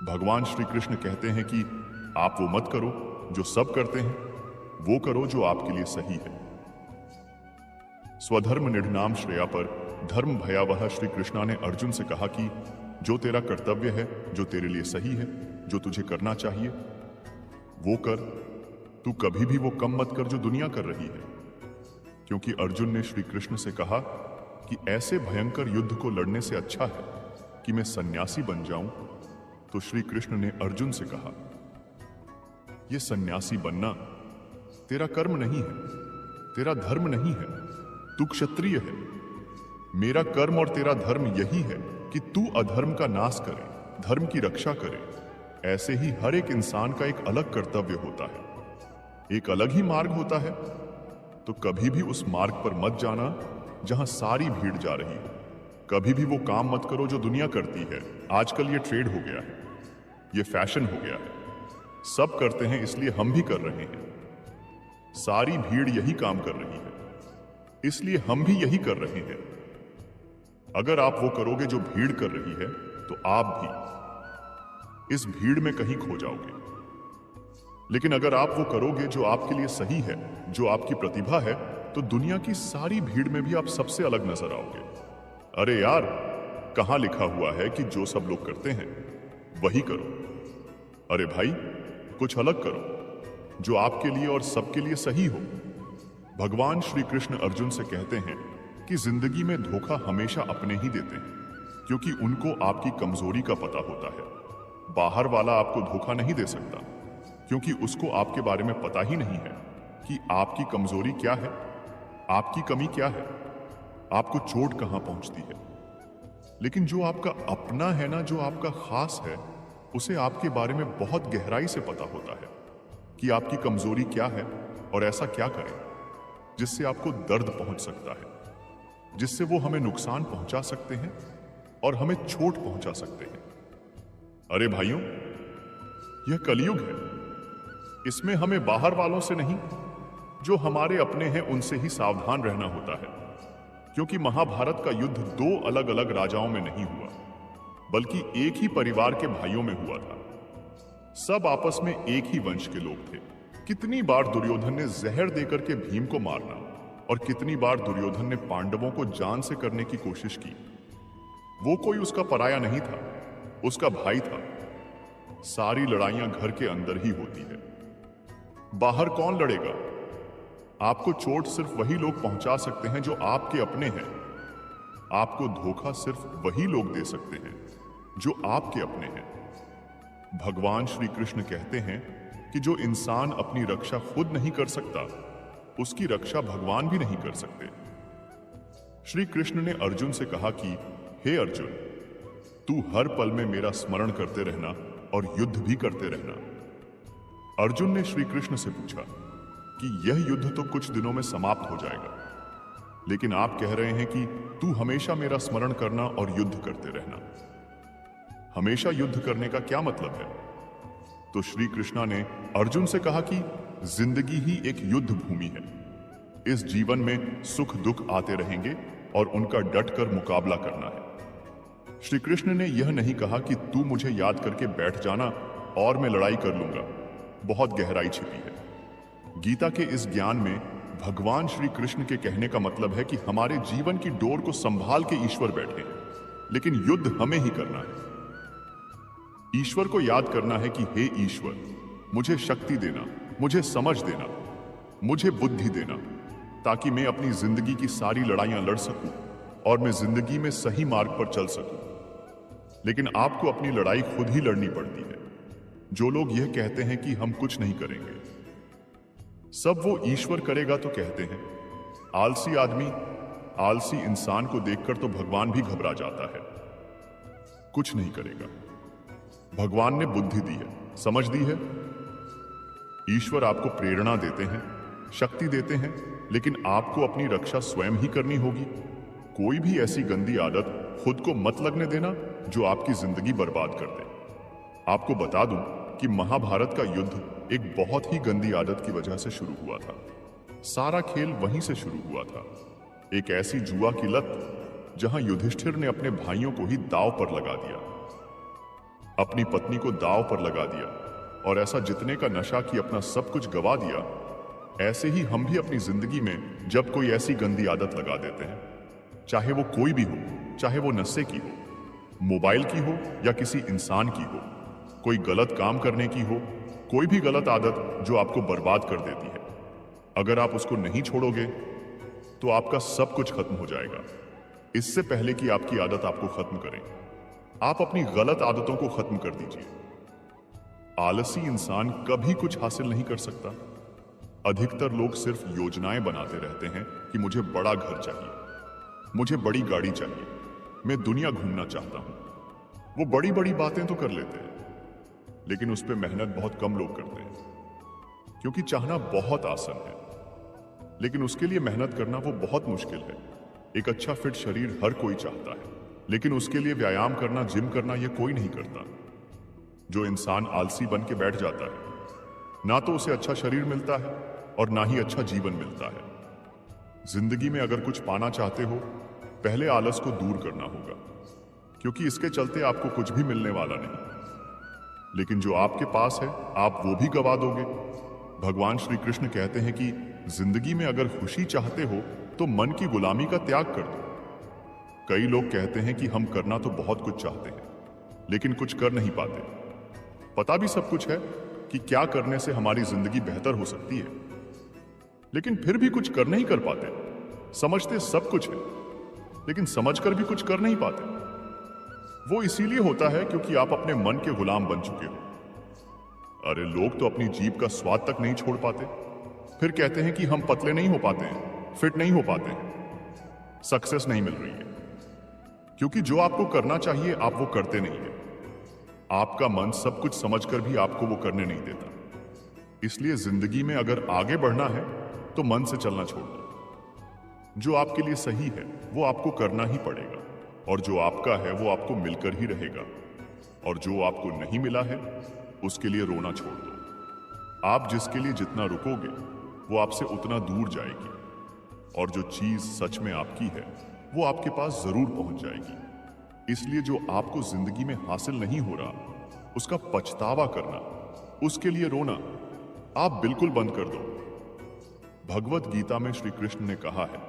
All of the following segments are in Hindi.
भगवान श्री कृष्ण कहते हैं कि आप वो मत करो जो सब करते हैं, वो करो जो आपके लिए सही है। स्वधर्म निढ़नाम श्रेया पर धर्म भयावह श्री कृष्णा ने अर्जुन से कहा कि जो तेरा कर्तव्य है, जो तेरे लिए सही है, जो तुझे करना चाहिए वो कर। तू कभी भी वो कम मत कर जो दुनिया कर रही है। क्योंकि अर्जुन ने श्री कृष्ण से कहा कि ऐसे भयंकर युद्ध को लड़ने से अच्छा है कि मैं सन्यासी बन जाऊं, तो श्री कृष्ण ने अर्जुन से कहा, यह सन्यासी बनना तेरा कर्म नहीं है, तेरा धर्म नहीं है, तू क्षत्रिय है। मेरा कर्म और तेरा धर्म यही है कि तू अधर्म का नाश करे, धर्म की रक्षा करे। ऐसे ही हर एक इंसान का एक अलग कर्तव्य होता है, एक अलग ही मार्ग होता है। तो कभी भी उस मार्ग पर मत जाना जहां सारी भीड़ जा रही है। कभी भी वो काम मत करो जो दुनिया करती है। आजकल ये ट्रेड हो गया है, ये फैशन हो गया है, सब करते हैं इसलिए हम भी कर रहे हैं। सारी भीड़ यही काम कर रही है, इसलिए हम भी यही कर रहे हैं। अगर आप वो करोगे जो भीड़ कर रही है, तो आप भी इस भीड़ में कहीं खो जाओगे। लेकिन अगर आप वो करोगे जो आपके लिए सही है, जो आपकी प्रतिभा है, तो दुनिया की सारी भीड़ में भी आप सबसे अलग नजर आओगे। अरे यार, कहां लिखा हुआ है कि जो सब लोग करते हैं वही करो। अरे भाई, कुछ अलग करो जो आपके लिए और सबके लिए सही हो। भगवान श्री कृष्ण अर्जुन से कहते हैं कि जिंदगी में धोखा हमेशा अपने ही देते हैं, क्योंकि उनको आपकी कमजोरी का पता होता है। बाहर वाला आपको धोखा नहीं दे सकता, क्योंकि उसको आपके बारे में पता ही नहीं है कि आपकी कमजोरी क्या है, आपकी कमी क्या है, आपको चोट कहां पहुंचती है। लेकिन जो आपका अपना है ना, जो आपका खास है, उसे आपके बारे में बहुत गहराई से पता होता है कि आपकी कमजोरी क्या है और ऐसा क्या करें जिससे आपको दर्द पहुंच सकता है, जिससे वो हमें नुकसान पहुंचा सकते हैं और हमें चोट पहुंचा सकते हैं। अरे भाइयों, यह कलयुग है। इसमें हमें बाहर वालों से नहीं, जो हमारे अपने हैं उनसे ही सावधान रहना होता है। क्योंकि महाभारत का युद्ध दो अलग अलग राजाओं में नहीं हुआ, बल्कि एक ही परिवार के भाइयों में हुआ था। सब आपस में एक ही वंश के लोग थे। कितनी बार दुर्योधन ने जहर देकर के भीम को मारना, और कितनी बार दुर्योधन ने पांडवों को जान से करने की कोशिश की। वो कोई उसका पराया नहीं था, उसका भाई था। सारी लड़ाइयां घर के अंदर ही होती है, बाहर कौन लड़ेगा? आपको चोट सिर्फ वही लोग पहुंचा सकते हैं जो आपके अपने हैं। आपको धोखा सिर्फ वही लोग दे सकते हैं जो आपके अपने हैं। भगवान श्री कृष्ण कहते हैं कि जो इंसान अपनी रक्षा खुद नहीं कर सकता, उसकी रक्षा भगवान भी नहीं कर सकते। श्री कृष्ण ने अर्जुन से कहा कि हे अर्जुन, तू हर पल में मेरा स्मरण करते रहना और युद्ध भी करते रहना। अर्जुन ने श्री कृष्ण से पूछा कि यह युद्ध तो कुछ दिनों में समाप्त हो जाएगा, लेकिन आप कह रहे हैं कि तू हमेशा मेरा स्मरण करना और युद्ध करते रहना। हमेशा युद्ध करने का क्या मतलब है? तो श्री कृष्णा ने अर्जुन से कहा कि जिंदगी ही एक युद्ध भूमि है। इस जीवन में सुख दुख आते रहेंगे और उनका डटकर मुकाबला करना है। श्री कृष्ण ने यह नहीं कहा कि तू मुझे याद करके बैठ जाना और मैं लड़ाई कर लूंगा। बहुत गहराई छिपी है। गीता के इस ज्ञान में भगवान श्री कृष्ण के कहने का मतलब है कि हमारे जीवन की डोर को संभाल के ईश्वर बैठे हैं, लेकिन युद्ध हमें ही करना है। ईश्वर को याद करना है कि हे ईश्वर, मुझे शक्ति देना, मुझे समझ देना, मुझे बुद्धि देना, ताकि मैं अपनी जिंदगी की सारी लड़ाइयां लड़ सकूं और मैं जिंदगी में सही मार्ग पर चल सकूं। लेकिन आपको अपनी लड़ाई खुद ही लड़नी पड़ती है। जो लोग यह कहते हैं कि हम कुछ नहीं करेंगे, सब वो ईश्वर करेगा तो कहते हैं। आलसी आदमी, आलसी इंसान को देखकर तो भगवान भी घबरा जाता है। कुछ नहीं करेगा। भगवान ने बुद्धि दी है, समझ दी है। ईश्वर आपको प्रेरणा देते हैं, शक्ति देते हैं, लेकिन आपको अपनी रक्षा स्वयं ही करनी होगी। कोई भी ऐसी गंदी आदत खुद को मत लगने देना जो आपकी जिंदगी बर्बाद कर दे। आपको बता दूं कि महाभारत का युद्ध एक बहुत ही गंदी आदत की वजह से शुरू हुआ था। सारा खेल वहीं से शुरू हुआ था। एक ऐसी जुआ की लत जहां युधिष्ठिर ने अपने भाइयों को ही दांव पर लगा दिया। अपनी पत्नी को दांव पर लगा दिया और ऐसा जितने का नशा कि अपना सब कुछ गवा दिया। ऐसे ही हम भी अपनी जिंदगी में जब कोई ऐसी गंदी आदत लगा देते हैं, चाहे वो कोई भी हो, चाहे वो नशे की हो, मोबाइल की हो या किसी इंसान की हो, कोई गलत काम करने की हो, कोई भी गलत आदत जो आपको बर्बाद कर देती है, अगर आप उसको नहीं छोड़ोगे तो आपका सब कुछ खत्म हो जाएगा। इससे पहले कि आपकी आदत आपको खत्म करे, आप अपनी गलत आदतों को खत्म कर दीजिए। आलसी इंसान कभी कुछ हासिल नहीं कर सकता। अधिकतर लोग सिर्फ योजनाएं बनाते रहते हैं कि मुझे बड़ा घर चाहिए, मुझे बड़ी गाड़ी चाहिए, मैं दुनिया घूमना चाहता हूं। वो बड़ी बड़ी बातें तो कर लेते हैं, लेकिन उस पर मेहनत बहुत कम लोग करते हैं, क्योंकि चाहना बहुत आसान है, लेकिन उसके लिए मेहनत करना वो बहुत मुश्किल है। एक अच्छा फिट शरीर हर कोई चाहता है, लेकिन उसके लिए व्यायाम करना, जिम करना ये कोई नहीं करता। जो इंसान आलसी बन के बैठ जाता है, ना तो उसे अच्छा शरीर मिलता है और ना ही अच्छा जीवन मिलता है। जिंदगी में अगर कुछ पाना चाहते हो, पहले आलस को दूर करना होगा, क्योंकि इसके चलते आपको कुछ भी मिलने वाला नहीं। लेकिन जो आपके पास है, आप वो भी गवा दोगे। भगवान श्री कृष्ण कहते हैं कि जिंदगी में अगर खुशी चाहते हो तो मन की गुलामी का त्याग कर दो। कई लोग कहते हैं कि हम करना तो बहुत कुछ चाहते हैं, लेकिन कुछ कर नहीं पाते। पता भी सब कुछ है कि क्या करने से हमारी जिंदगी बेहतर हो सकती है, लेकिन फिर भी कुछ कर नहीं कर पाते। समझते सब कुछ है, लेकिन समझकर भी कुछ कर नहीं पाते। वो इसीलिए होता है क्योंकि आप अपने मन के गुलाम बन चुके हो। अरे लोग तो अपनी जीभ का स्वाद तक नहीं छोड़ पाते, फिर कहते हैं कि हम पतले नहीं हो पाते हैं, फिट नहीं हो पाते हैं, सक्सेस नहीं मिल रही है। क्योंकि जो आपको करना चाहिए आप वो करते नहीं है। आपका मन सब कुछ समझकर भी आपको वो करने नहीं देता। इसलिए जिंदगी में अगर आगे बढ़ना है तो मन से चलना छोड़ दो। जो आपके लिए सही है वो आपको करना ही पड़ेगा, और जो आपका है वो आपको मिलकर ही रहेगा, और जो आपको नहीं मिला है उसके लिए रोना छोड़ दो। आप जिसके लिए जितना रुकोगे वो आपसे उतना दूर जाएगी, और जो चीज सच में आपकी है वो आपके पास जरूर पहुंच जाएगी। इसलिए जो आपको जिंदगी में हासिल नहीं हो रहा उसका पछतावा करना, उसके लिए रोना आप बिल्कुल बंद कर दो। भगवत गीता में श्री कृष्ण ने कहा है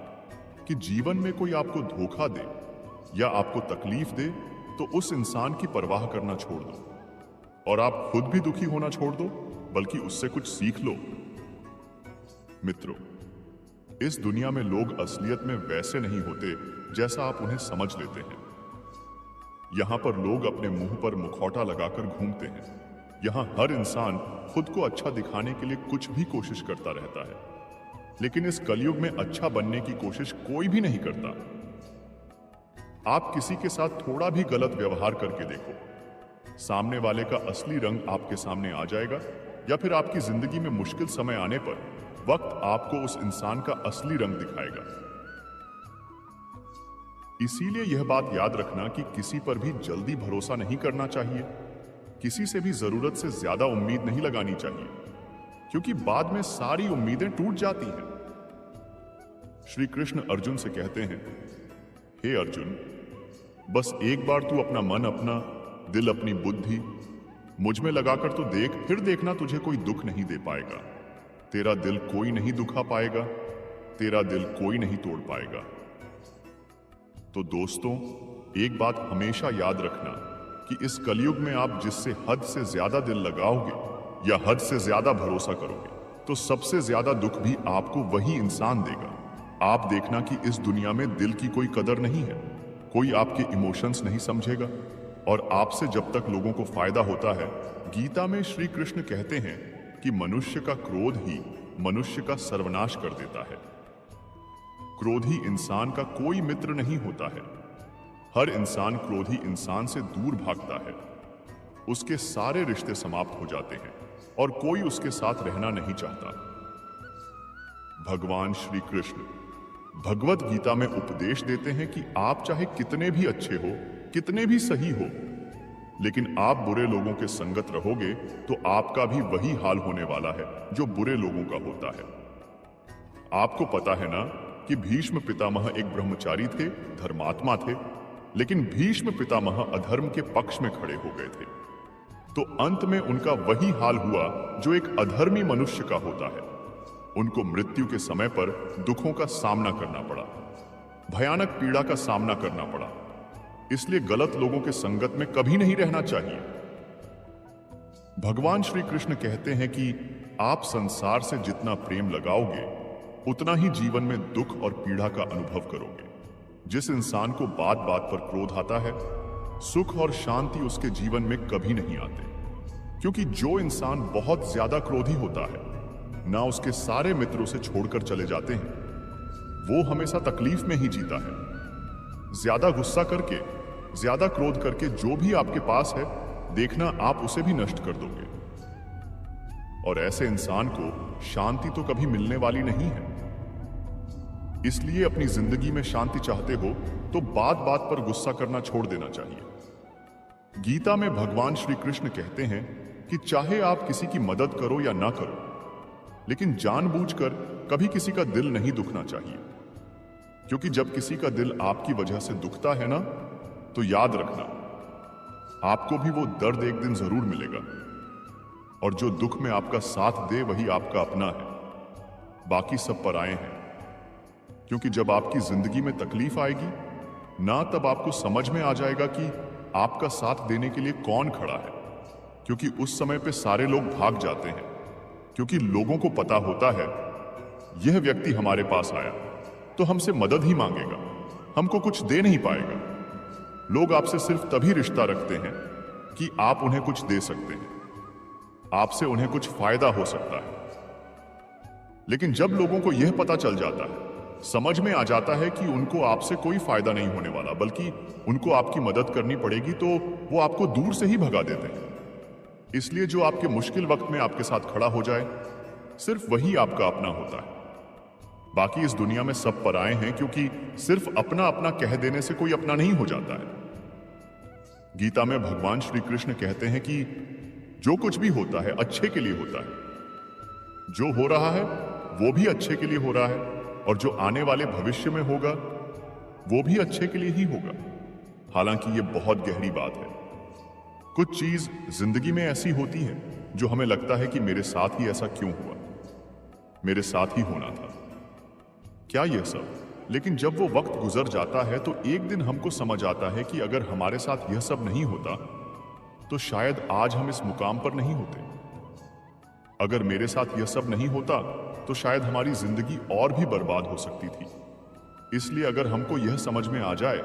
कि जीवन में कोई आपको धोखा दे या आपको तकलीफ दे तो उस इंसान की परवाह करना छोड़ दो, और आप खुद भी दुखी होना छोड़ दो, बल्कि उससे कुछ सीख लो। मित्रों, इस दुनिया में लोग असलियत में वैसे नहीं होते जैसा आप उन्हें समझ लेते हैं। यहां पर लोग अपने मुंह पर मुखौटा लगाकर घूमते हैं। यहां हर इंसान खुद को अच्छा दिखाने के लिए कुछ भी कोशिश करता रहता है, लेकिन इस कलयुग में अच्छा बनने की कोशिश कोई भी नहीं करता। आप किसी के साथ थोड़ा भी गलत व्यवहार करके देखो, सामने वाले का असली रंग आपके सामने आ जाएगा, या फिर आपकी जिंदगी में मुश्किल समय आने पर वक्त आपको उस इंसान का असली रंग दिखाएगा। इसीलिए यह बात याद रखना कि किसी पर भी जल्दी भरोसा नहीं करना चाहिए, किसी से भी जरूरत से ज्यादा उम्मीद नहीं लगानी चाहिए, क्योंकि बाद में सारी उम्मीदें टूट जाती हैं। श्री कृष्ण अर्जुन से कहते हैं, हे अर्जुन, बस एक बार तू अपना मन, अपना दिल, अपनी बुद्धि मुझ में लगाकर तो देख, फिर देखना तुझे कोई दुख नहीं दे पाएगा। तेरा दिल कोई नहीं दुखा पाएगा, तेरा दिल कोई नहीं तोड़ पाएगा। तो दोस्तों, एक बात हमेशा याद रखना कि इस कलयुग में आप जिससे हद से ज्यादा दिल लगाओगे या हद से ज्यादा भरोसा करोगे, तो सबसे ज्यादा दुख भी आपको वही इंसान देगा। आप देखना कि इस दुनिया में दिल की कोई कदर नहीं है, कोई आपके इमोशंस नहीं समझेगा, और आपसे जब तक लोगों को फायदा होता है, गीता में श्री कृष्ण कहते हैं कि मनुष्य का क्रोध ही मनुष्य का सर्वनाश कर देता है। क्रोधी इंसान का कोई मित्र नहीं होता है। हर इंसान क्रोधी इंसान से दूर भागता है। उसके सारे रिश्ते समाप्त हो जाते हैं और कोई उसके साथ रहना नहीं चाहता। भगवान श्री कृष्ण भगवत गीता में उपदेश देते हैं कि आप चाहे कितने भी अच्छे हो, कितने भी सही हो, लेकिन आप बुरे लोगों के संगत रहोगे तो आपका भी वही हाल होने वाला है जो बुरे लोगों का होता है। आपको पता है ना कि भीष्म पितामह एक ब्रह्मचारी थे, धर्मात्मा थे, लेकिन भीष्म पितामह अधर्म के पक्ष में खड़े हो गए थे। तो अंत में उनका वही हाल हुआ जो एक अधर्मी मनुष्य का होता है। उनको मृत्यु के समय पर दुखों का सामना करना पड़ा, भयानक पीड़ा का सामना करना पड़ा। इसलिए गलत लोगों के संगत में कभी नहीं रहना चाहिए। भगवान श्री कृष्ण कहते हैं कि आप संसार से जितना प्रेम लगाओगे उतना ही जीवन में दुख और पीड़ा का अनुभव करोगे। जिस इंसान को बात बात पर क्रोध आता है, सुख और शांति उसके जीवन में कभी नहीं आते, क्योंकि जो इंसान बहुत ज्यादा क्रोधी होता है ना उसके सारे मित्रों से छोड़कर चले जाते हैं, वो हमेशा तकलीफ में ही जीता है। ज्यादा गुस्सा करके, ज्यादा क्रोध करके जो भी आपके पास है, देखना आप उसे भी नष्ट कर दोगे। और ऐसे इंसान को शांति तो कभी मिलने वाली नहीं है। इसलिए अपनी जिंदगी में शांति चाहते हो तो बात बात पर गुस्सा करना छोड़ देना चाहिए। गीता में भगवान श्री कृष्ण कहते हैं कि चाहे आप किसी की मदद करो या ना करो, लेकिन जानबूझकर कभी किसी का दिल नहीं दुखना चाहिए। क्योंकि जब किसी का दिल आपकी वजह से दुखता है ना, तो याद रखना आपको भी वो दर्द एक दिन जरूर मिलेगा। और जो दुख में आपका साथ दे वही आपका अपना है, बाकी सब पराये हैं। क्योंकि जब आपकी जिंदगी में तकलीफ आएगी ना, तब आपको समझ में आ जाएगा कि आपका साथ देने के लिए कौन खड़ा है। क्योंकि उस समय पे सारे लोग भाग जाते हैं, क्योंकि लोगों को पता होता है यह व्यक्ति हमारे पास आया तो हमसे मदद ही मांगेगा, हमको कुछ दे नहीं पाएगा। लोग आपसे सिर्फ तभी रिश्ता रखते हैं कि आप उन्हें कुछ दे सकते हैं, आपसे उन्हें कुछ फायदा हो सकता है। लेकिन जब लोगों को यह पता चल जाता है, समझ में आ जाता है कि उनको आपसे कोई फायदा नहीं होने वाला, बल्कि उनको आपकी मदद करनी पड़ेगी, तो वो आपको दूर से ही भगा देते हैं। इसलिए जो आपके मुश्किल वक्त में आपके साथ खड़ा हो जाए, सिर्फ वही आपका अपना होता है। बाकी इस दुनिया में सब पराये हैं, क्योंकि सिर्फ अपना अपना कह देने से कोई अपना नहीं हो जाता है। गीता में भगवान श्री कृष्ण कहते हैं कि जो कुछ भी होता है अच्छे के लिए होता है। जो हो रहा है वो भी अच्छे के लिए हो रहा है, और जो आने वाले भविष्य में होगा वो भी अच्छे के लिए ही होगा। हालांकि ये बहुत गहरी बात है। कुछ चीज जिंदगी में ऐसी होती है जो हमें लगता है कि मेरे साथ ही ऐसा क्यों हुआ, मेरे साथ ही होना था क्या ये सब। लेकिन जब वो वक्त गुजर जाता है तो एक दिन हमको समझ आता है कि अगर हमारे साथ यह सब नहीं होता तो शायद आज हम इस मुकाम पर नहीं होते। अगर मेरे साथ यह सब नहीं होता तो शायद हमारी जिंदगी और भी बर्बाद हो सकती थी। इसलिए अगर हमको यह समझ में आ जाए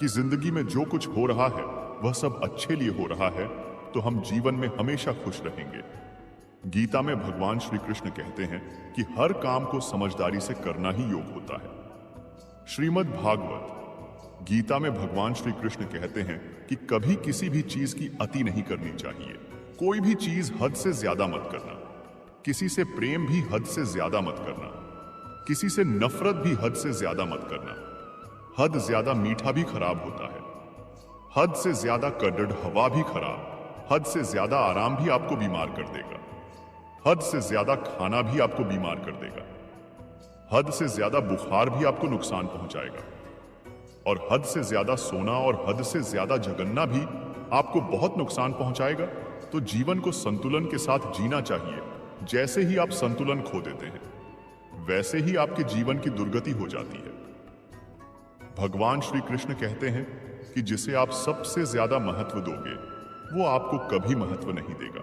कि जिंदगी में जो कुछ हो रहा है वह सब अच्छे लिए हो रहा है, तो हम जीवन में हमेशा खुश रहेंगे। गीता में भगवान श्री कृष्ण कहते हैं कि हर काम को समझदारी से करना ही योग होता है। श्रीमद् भागवत गीता में भगवान श्री कृष्ण कहते हैं कि कभी किसी भी चीज की अति नहीं करनी चाहिए। कोई भी चीज हद से ज्यादा मत करना। किसी से प्रेम भी हद से ज्यादा मत करना। किसी से नफरत भी हद से ज्यादा मत करना। हद ज्यादा मीठा भी खराब होता है। हद से ज्यादा कड़ड़ हवा भी खराब। हद से ज्यादा आराम भी आपको बीमार कर देगा। हद से ज्यादा खाना भी आपको बीमार कर देगा। हद से ज्यादा बुखार भी आपको नुकसान पहुंचाएगा। और हद से ज्यादा सोना और हद से ज्यादा जगन्ना भी आपको बहुत नुकसान पहुंचाएगा। तो जीवन को संतुलन के साथ जीना चाहिए। जैसे ही आप संतुलन खो देते हैं, वैसे ही आपके जीवन की दुर्गति हो जाती है। भगवान श्री कृष्ण कहते हैं कि जिसे आप सबसे ज्यादा महत्व दोगे, वो आपको कभी महत्व नहीं देगा।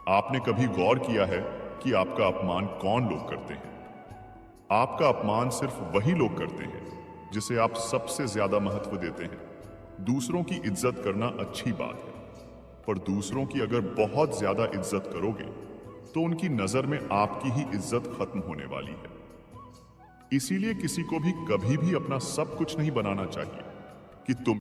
आपने कभी गौर किया है कि आपका अपमान कौन लोग करते हैं? आपका अपमान सिर्फ वही लोग करते हैं जिसे आप सबसे ज्यादा महत्व देते हैं। दूसरों की इज्जत करना अच्छी बात है, पर दूसरों की अगर बहुत ज्यादा इज्जत करोगे तो उनकी नजर में आपकी ही इज्जत खत्म होने वाली है। इसीलिए किसी को भी कभी भी अपना सब कुछ नहीं बनाना चाहिए कि तुम